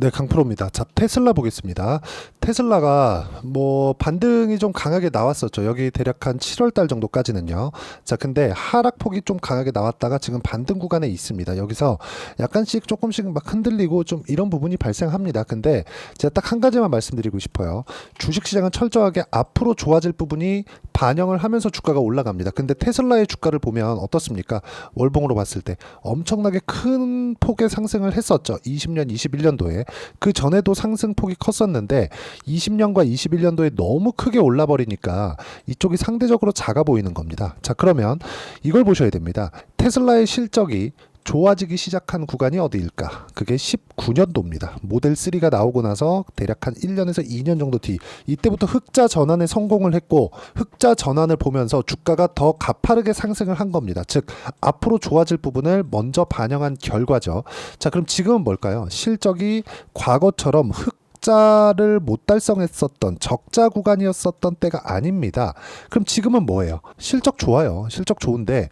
네, 강프로입니다. 자, 테슬라 보겠습니다. 테슬라가 뭐 반등이 좀 강하게 나왔었죠. 여기 대략 한 7월 달 정도까지는요. 자, 근데 하락폭이 좀 강하게 나왔다가 지금 반등 구간에 있습니다. 여기서 약간씩 조금씩 막 흔들리고 좀 이런 부분이 발생합니다. 근데 제가 딱 한 가지만 말씀드리고 싶어요. 주식시장은 철저하게 앞으로 좋아질 부분이 반영을 하면서 주가가 올라갑니다. 근데 테슬라의 주가를 보면 어떻습니까? 월봉으로 봤을 때 엄청나게 큰 폭의 상승을 했었죠. 20년, 21년도에. 그 전에도 상승폭이 컸었는데 20년과 21년도에 너무 크게 올라 버리니까 이쪽이 상대적으로 작아 보이는 겁니다. 자, 그러면 이걸 보셔야 됩니다. 테슬라의 실적이 좋아지기 시작한 구간이 어디일까? 그게 19년도입니다. 모델 3가 나오고 나서 대략 한 1년에서 2년 정도 뒤, 이때부터 흑자 전환에 성공을 했고, 흑자 전환을 보면서 주가가 더 가파르게 상승을 한 겁니다. 즉 앞으로 좋아질 부분을 먼저 반영한 결과죠. 자, 그럼 지금은 뭘까요? 실적이 과거처럼 흑자를 못 달성했었던 적자 구간이었었던 때가 아닙니다. 그럼 지금은 뭐예요? 실적 좋아요. 실적 좋은데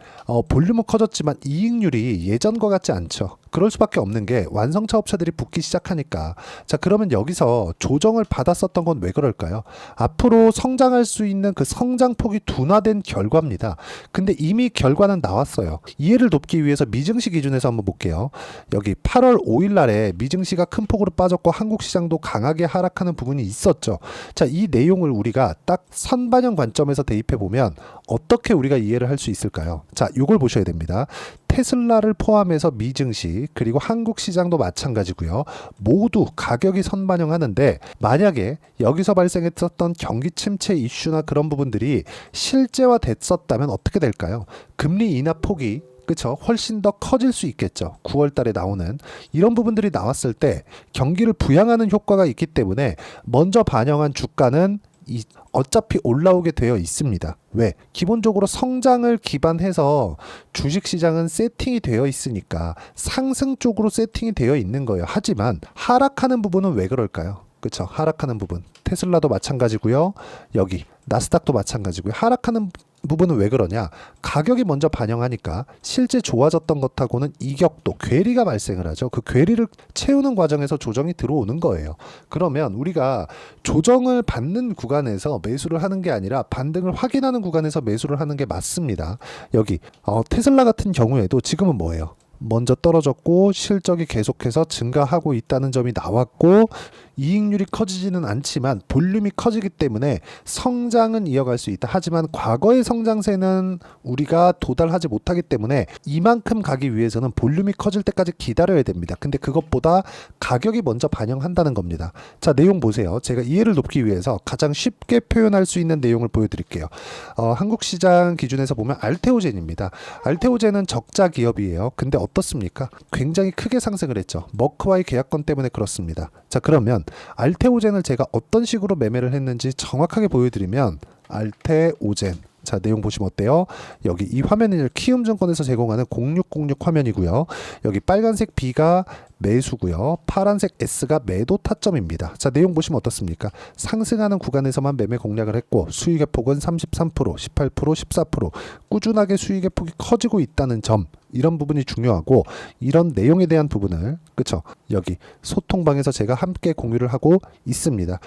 볼륨은 커졌지만 이익률이 예전과 같지 않죠. 그럴 수밖에 없는 게 완성차 업체들이 붙기 시작하니까. 자, 그러면 여기서 조정을 받았었던 건 왜 그럴까요? 앞으로 성장할 수 있는 그 성장폭이 둔화된 결과입니다. 근데 이미 결과는 나왔어요. 이해를 돕기 위해서 미증시 기준에서 한번 볼게요. 여기 8월 5일 날에 미증시가 큰 폭으로 빠졌고 한국 시장도 강하게 하락하는 부분이 있었죠. 자, 이 내용을 우리가 딱 선반영 관점에서 대입해 보면 어떻게 우리가 이해를 할 수 있을까요? 자, 요걸 보셔야 됩니다. 테슬라를 포함해서 미증시 그리고 한국 시장도 마찬가지고요. 모두 가격이 선반영하는데 만약에 여기서 발생했었던 경기 침체 이슈나 그런 부분들이 실제화 됐었다면 어떻게 될까요? 금리 인하 폭이 그쵸? 훨씬 더 커질 수 있겠죠. 9월 달에 나오는 이런 부분들이 나왔을 때 경기를 부양하는 효과가 있기 때문에 먼저 반영한 주가는 어차피 올라오게 되어 있습니다. 왜? 기본적으로 성장을 기반해서 주식시장은 세팅이 되어 있으니까 상승 쪽으로 세팅이 되어 있는 거예요. 하지만 하락하는 부분은 왜 그럴까요? 그렇죠. 하락하는 부분. 테슬라도 마찬가지고요. 여기 나스닥도 마찬가지고요. 하락하는 부분은 왜 그러냐? 가격이 먼저 반영하니까 실제 좋아졌던 것하고는 이격도, 괴리가 발생을 하죠. 그 괴리를 채우는 과정에서 조정이 들어오는 거예요. 그러면 우리가 조정을 받는 구간에서 매수를 하는 게 아니라 반등을 확인하는 구간에서 매수를 하는 게 맞습니다. 여기 테슬라 같은 경우에도 지금은 뭐예요? 먼저 떨어졌고 실적이 계속해서 증가하고 있다는 점이 나왔고 이익률이 커지지는 않지만 볼륨이 커지기 때문에 성장은 이어갈 수 있다. 하지만 과거의 성장세는 우리가 도달하지 못하기 때문에 이만큼 가기 위해서는 볼륨이 커질 때까지 기다려야 됩니다. 근데 그것보다 가격이 먼저 반영한다는 겁니다. 자, 내용 보세요. 제가 이해를 돕기 위해서 가장 쉽게 표현할 수 있는 내용을 보여드릴게요. 한국 시장 기준에서 보면 알테오젠입니다. 알테오젠은 적자 기업이에요. 근데 어떻습니까? 굉장히 크게 상승을 했죠. 머크와의 계약권 때문에 그렇습니다. 자, 그러면 알테오젠을 제가 어떤 식으로 매매를 했는지 정확하게 보여드리면 알테오젠, 자, 내용 보시면 어때요? 여기 이 화면은 키움증권에서 제공하는 0606 화면이고요. 여기 빨간색 B가 매수고요. 파란색 S가 매도 타점입니다. 자, 내용 보시면 어떻습니까? 상승하는 구간에서만 매매 공략을 했고 수익의 폭은 33%, 18%, 14% 꾸준하게 수익의 폭이 커지고 있다는 점, 이런 부분이 중요하고 이런 내용에 대한 부분을 그쵸? 여기 소통방에서 제가 함께 공유를 하고 있습니다.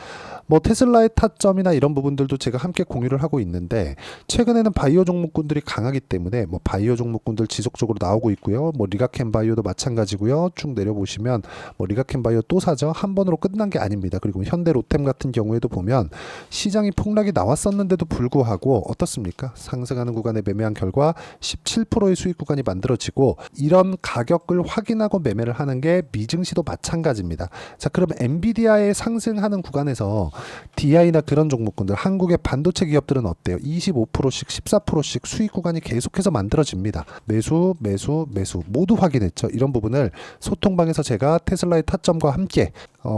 뭐 테슬라의 타점이나 이런 부분들도 제가 함께 공유를 하고 있는데 최근에는 바이오 종목군들이 강하기 때문에 뭐 바이오 종목군들 지속적으로 나오고 있고요. 뭐 리가켄 바이오도 마찬가지고요. 쭉 내려보시면 뭐 리가켄 바이오 또 사죠. 한 번으로 끝난 게 아닙니다. 그리고 현대 로템 같은 경우에도 보면 시장이 폭락이 나왔었는데도 불구하고 어떻습니까? 상승하는 구간에 매매한 결과 17%의 수익 구간이 만들어지고 이런 가격을 확인하고 매매를 하는 게 미증시도 마찬가지입니다. 자, 그러면 엔비디아의 상승하는 구간에서 DI나 그런 종목군들, 한국의 반도체 기업들은 어때요? 25%씩 14%씩 수익 구간이 계속해서 만들어집니다. 매수, 매수, 매수 모두 확인했죠. 이런 부분을 소통방에서 제가 테슬라의 타점과 함께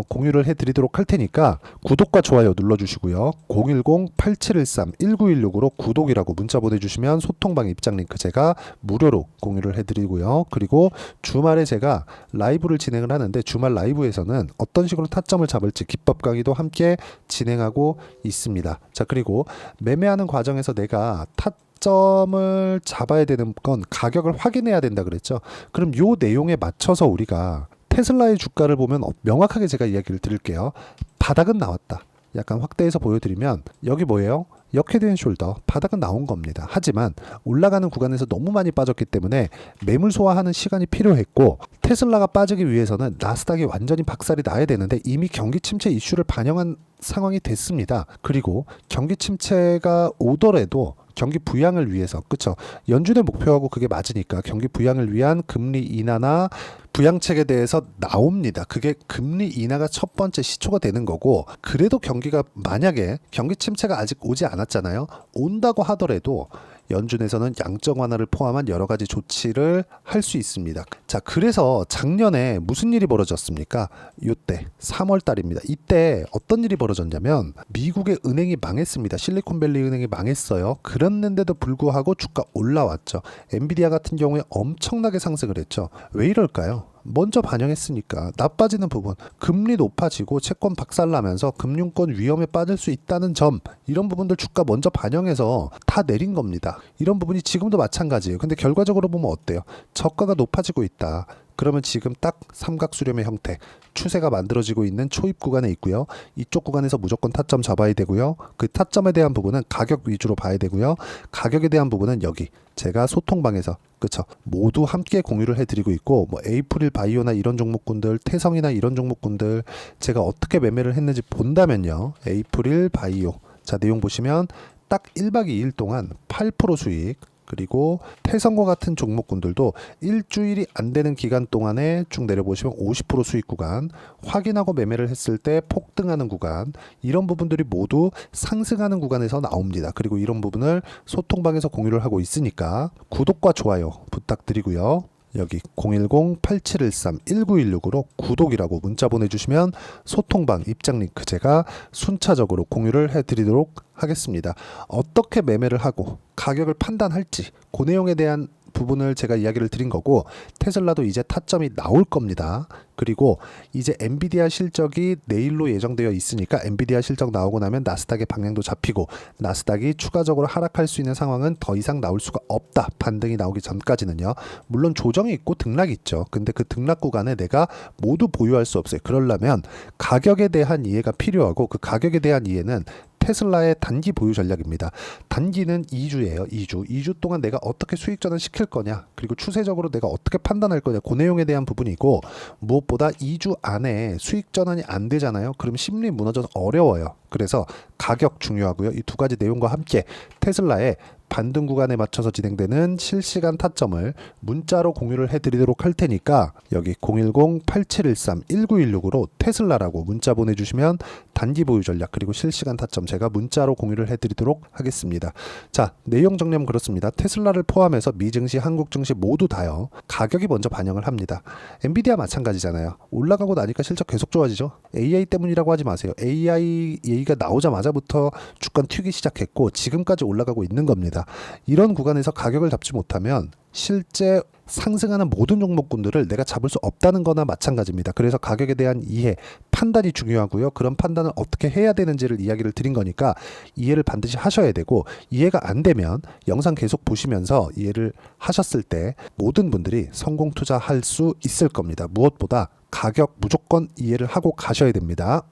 공유를 해드리도록 할 테니까 구독과 좋아요 눌러주시고요. 010-8713-1916으로 구독이라고 문자 보내주시면 소통방 입장 링크 제가 무료로 공유를 해드리고요. 그리고 주말에 제가 라이브를 진행을 하는데 주말 라이브에서는 어떤 식으로 타점을 잡을지 기법 강의도 함께 진행하고 있습니다. 자, 그리고 매매하는 과정에서 내가 타점을 잡아야 되는 건 가격을 확인해야 된다 그랬죠. 그럼 요 내용에 맞춰서 우리가 테슬라의 주가를 보면 명확하게 제가 이야기를 드릴게요. 바닥은 나왔다. 약간 확대해서 보여드리면 여기 뭐예요? 역헤드앤숄더 바닥은 나온 겁니다. 하지만 올라가는 구간에서 너무 많이 빠졌기 때문에 매물 소화하는 시간이 필요했고, 테슬라가 빠지기 위해서는 나스닥이 완전히 박살이 나야 되는데 이미 경기 침체 이슈를 반영한 상황이 됐습니다. 그리고 경기 침체가 오더라도 경기 부양을 위해서, 그쵸? 연준의 목표하고 그게 맞으니까 경기 부양을 위한 금리 인하나 부양책에 대해서 나옵니다. 그게 금리 인하가 첫 번째 시초가 되는 거고, 그래도 경기가 만약에 경기 침체가 아직 오지 않았잖아요. 온다고 하더라도 연준에서는 양적 완화를 포함한 여러 가지 조치를 할 수 있습니다. 자, 그래서 작년에 무슨 일이 벌어졌습니까? 이때 3월 달입니다. 이때 어떤 일이 벌어졌냐면 미국의 은행이 망했습니다. 실리콘밸리 은행이 망했어요. 그랬는데도 불구하고 주가 올라왔죠. 엔비디아 같은 경우에 엄청나게 상승을 했죠. 왜 이럴까요? 먼저 반영했으니까. 나빠지는 부분, 금리 높아지고 채권 박살나면서 금융권 위험에 빠질 수 있다는 점, 이런 부분들 주가 먼저 반영해서 다 내린 겁니다. 이런 부분이 지금도 마찬가지예요. 근데 결과적으로 보면 어때요? 저가가 높아지고 있다. 그러면 지금 딱 삼각수렴의 형태, 추세가 만들어지고 있는 초입 구간에 있고요. 이쪽 구간에서 무조건 타점 잡아야 되고요. 그 타점에 대한 부분은 가격 위주로 봐야 되고요. 가격에 대한 부분은 여기 제가 소통방에서, 그쵸, 모두 함께 공유를 해드리고 있고, 뭐 에이프릴 바이오나 이런 종목군들, 태성이나 이런 종목군들 제가 어떻게 매매를 했는지 본다면요. 에이프릴 바이오, 자 내용 보시면 딱 1박 2일 동안 8% 수익, 그리고 태성과 같은 종목군들도 일주일이 안 되는 기간 동안에 쭉 내려보시면 50% 수익 구간, 확인하고 매매를 했을 때 폭등하는 구간, 이런 부분들이 모두 상승하는 구간에서 나옵니다. 그리고 이런 부분을 소통방에서 공유를 하고 있으니까 구독과 좋아요 부탁드리고요. 여기 010-8713-1916으로 구독이라고 문자 보내주시면 소통방 입장 링크 제가 순차적으로 공유를 해드리도록 하겠습니다. 어떻게 매매를 하고 가격을 판단할지 그 내용에 대한 부분을 제가 이야기를 드린 거고, 테슬라도 이제 타점이 나올 겁니다. 그리고 이제 엔비디아 실적이 내일로 예정되어 있으니까 엔비디아 실적 나오고 나면 나스닥의 방향도 잡히고 나스닥이 추가적으로 하락할 수 있는 상황은 더 이상 나올 수가 없다. 반등이 나오기 전까지는요. 물론 조정이 있고 등락이 있죠. 근데 그 등락 구간에 내가 모두 보유할 수 없어요. 그러려면 가격에 대한 이해가 필요하고, 그 가격에 대한 이해는 테슬라의 단기 보유 전략입니다. 단기는 2주예요. 2주 동안 내가 어떻게 수익 전환 시킬 거냐, 그리고 추세적으로 내가 어떻게 판단할 거냐, 그 내용에 대한 부분이고, 무엇보다 2주 안에 수익 전환이 안 되잖아요. 그럼 심리 무너져서 어려워요. 그래서 가격 중요하고요. 이 두 가지 내용과 함께 테슬라의 반등 구간에 맞춰서 진행되는 실시간 타점을 문자로 공유를 해드리도록 할 테니까 여기 010-8713-1916으로 테슬라라고 문자 보내주시면 단기 보유 전략 그리고 실시간 타점 제가 문자로 공유를 해드리도록 하겠습니다. 자, 내용 정리하면 그렇습니다. 테슬라를 포함해서 미증시, 한국 증시 모두 다요. 가격이 먼저 반영을 합니다. 엔비디아 마찬가지잖아요. 올라가고 나니까 실적 계속 좋아지죠. AI 때문이라고 하지 마세요. AI 얘기가 나오자마자부터 주가 튀기 시작했고 지금까지 올라가고 있는 겁니다. 이런 구간에서 가격을 잡지 못하면 실제 상승하는 모든 종목군들을 내가 잡을 수 없다는 거나 마찬가지입니다. 그래서 가격에 대한 이해, 판단이 중요하고요. 그런 판단을 어떻게 해야 되는지를 이야기를 드린 거니까 이해를 반드시 하셔야 되고, 이해가 안 되면 영상 계속 보시면서 이해를 하셨을 때 모든 분들이 성공 투자할 수 있을 겁니다. 무엇보다 가격 무조건 이해를 하고 가셔야 됩니다.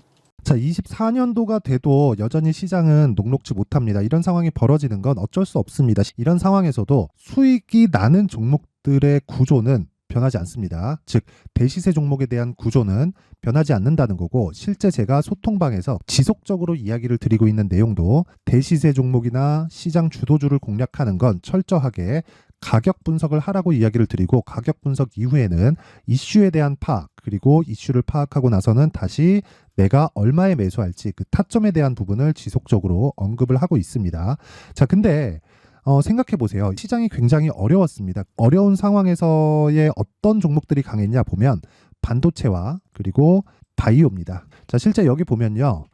자, 24년도가 돼도 여전히 시장은 녹록지 못합니다. 이런 상황이 벌어지는 건 어쩔 수 없습니다. 이런 상황에서도 수익이 나는 종목들의 구조는 변하지 않습니다. 즉 대시세 종목에 대한 구조는 변하지 않는다는 거고, 실제 제가 소통방에서 지속적으로 이야기를 드리고 있는 내용도 대시세 종목이나 시장 주도주를 공략하는 건 철저하게 가격 분석을 하라고 이야기를 드리고, 가격 분석 이후에는 이슈에 대한 파악, 그리고 이슈를 파악하고 나서는 다시 내가 얼마에 매수할지 그 타점에 대한 부분을 지속적으로 언급을 하고 있습니다. 자, 근데 생각해 보세요. 시장이 굉장히 어려웠습니다. 어려운 상황에서의 어떤 종목들이 강했냐 보면 반도체와 그리고 바이오입니다. 자, 실제 여기 보면요.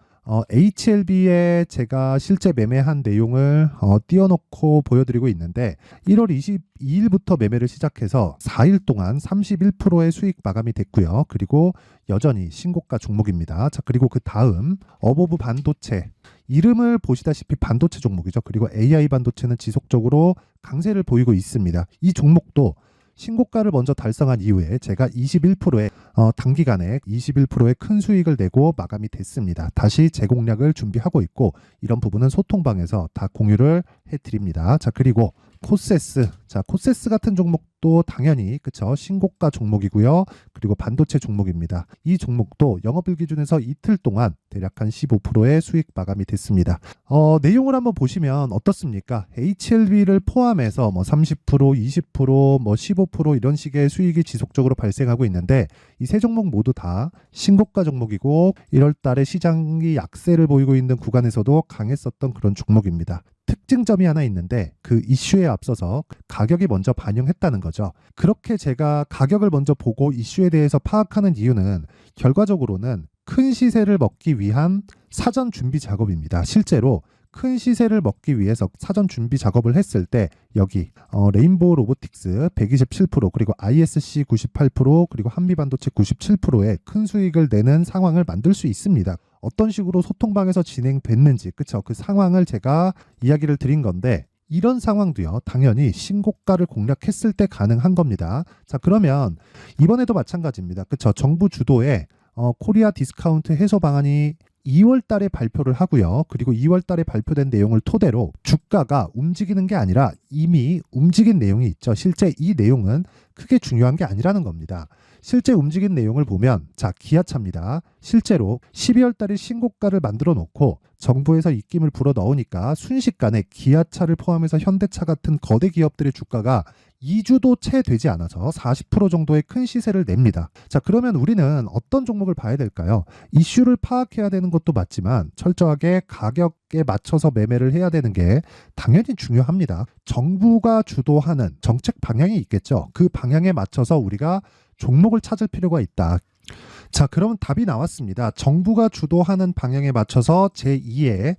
HLB에 제가 실제 매매한 내용을 띄워놓고 보여드리고 있는데 1월 22일부터 매매를 시작해서 4일 동안 31%의 수익 마감이 됐고요. 그리고 여전히 신고가 종목입니다. 자, 그리고 그 다음 어보브 반도체, 이름을 보시다시피 반도체 종목이죠. 그리고 AI 반도체는 지속적으로 강세를 보이고 있습니다. 이 종목도 신고가를 먼저 달성한 이후에 제가 21%의 단기간에 21%의 큰 수익을 내고 마감이 됐습니다. 다시 재공략을 준비하고 있고 이런 부분은 소통방에서 다 공유를 해드립니다. 자, 그리고 코세스. 자, 코세스 같은 종목도 당연히 그쵸, 신고가 종목이고요. 그리고 반도체 종목입니다. 이 종목도 영업일 기준에서 이틀 동안 대략 한 15%의 수익 마감이 됐습니다. 내용을 한번 보시면 어떻습니까? HLB를 포함해서 뭐 30%, 20%, 뭐 15% 이런 식의 수익이 지속적으로 발생하고 있는데 이 세 종목 모두 다 신고가 종목이고 1월 달에 시장이 약세를 보이고 있는 구간에서도 강했었던 그런 종목입니다. 특징점이 하나 있는데 그 이슈에 앞서서 가격이 먼저 반영했다는 거죠. 그렇게 제가 가격을 먼저 보고 이슈에 대해서 파악하는 이유는 결과적으로는 큰 시세를 먹기 위한 사전 준비 작업입니다. 실제로 큰 시세를 먹기 위해서 사전 준비 작업을 했을 때 여기 레인보우 로보틱스 127% 그리고 ISC 98% 그리고 한미반도체 97%의 큰 수익을 내는 상황을 만들 수 있습니다. 어떤 식으로 소통방에서 진행됐는지 그쵸, 그 상황을 제가 이야기를 드린 건데 이런 상황도요 당연히 신고가를 공략했을 때 가능한 겁니다. 자, 그러면 이번에도 마찬가지입니다. 그쵸, 정부 주도의 코리아 디스카운트 해소 방안이 2월 달에 발표를 하고요. 그리고 2월 달에 발표된 내용을 토대로 주가가 움직이는 게 아니라 이미 움직인 내용이 있죠. 실제 이 내용은 크게 중요한 게 아니라는 겁니다. 실제 움직인 내용을 보면 자, 기아차입니다. 실제로 12월 달에 신고가를 만들어 놓고 정부에서 입김을 불어 넣으니까 순식간에 기아차를 포함해서 현대차 같은 거대 기업들의 주가가 2주도 채 되지 않아서 40% 정도의 큰 시세를 냅니다. 자, 그러면 우리는 어떤 종목을 봐야 될까요? 이슈를 파악해야 되는 것도 맞지만 철저하게 가격에 맞춰서 매매를 해야 되는 게 당연히 중요합니다. 정부가 주도하는 정책 방향이 있겠죠. 그 방향에 맞춰서 우리가 종목을 찾을 필요가 있다. 자, 그러면 답이 나왔습니다. 정부가 주도하는 방향에 맞춰서 제2의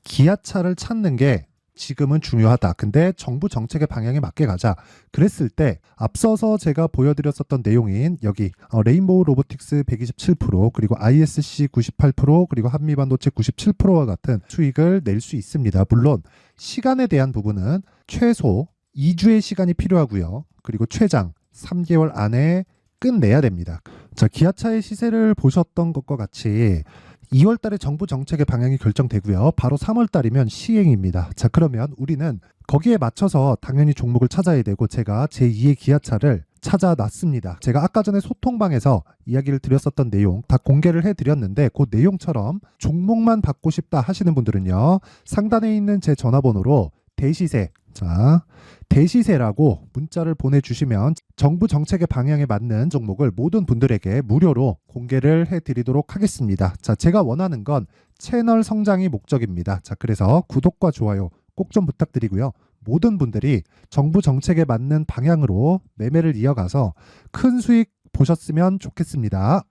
기아차를 찾는 게 지금은 중요하다. 근데 정부 정책의 방향에 맞게 가자. 그랬을 때 앞서서 제가 보여드렸었던 내용인 여기 레인보우 로보틱스 127% 그리고 ISC 98% 그리고 한미반도체 97%와 같은 수익을 낼 수 있습니다. 물론 시간에 대한 부분은 최소 2주의 시간이 필요하고요. 그리고 최장 3개월 안에 끝내야 됩니다. 자, 기아차의 시세를 보셨던 것과 같이 2월 달에 정부 정책의 방향이 결정되고요. 바로 3월 달이면 시행입니다. 자, 그러면 우리는 거기에 맞춰서 당연히 종목을 찾아야 되고 제가 제2의 기아차를 찾아놨습니다. 제가 아까 전에 소통방에서 이야기를 드렸었던 내용 다 공개를 해드렸는데 그 내용처럼 종목만 받고 싶다 하시는 분들은요. 상단에 있는 제 전화번호로 대시세, 자, 대시세라고 문자를 보내주시면 정부 정책의 방향에 맞는 종목을 모든 분들에게 무료로 공개를 해드리도록 하겠습니다. 자, 제가 원하는 건 채널 성장이 목적입니다. 자, 그래서 구독과 좋아요 꼭 좀 부탁드리고요. 모든 분들이 정부 정책에 맞는 방향으로 매매를 이어가서 큰 수익 보셨으면 좋겠습니다.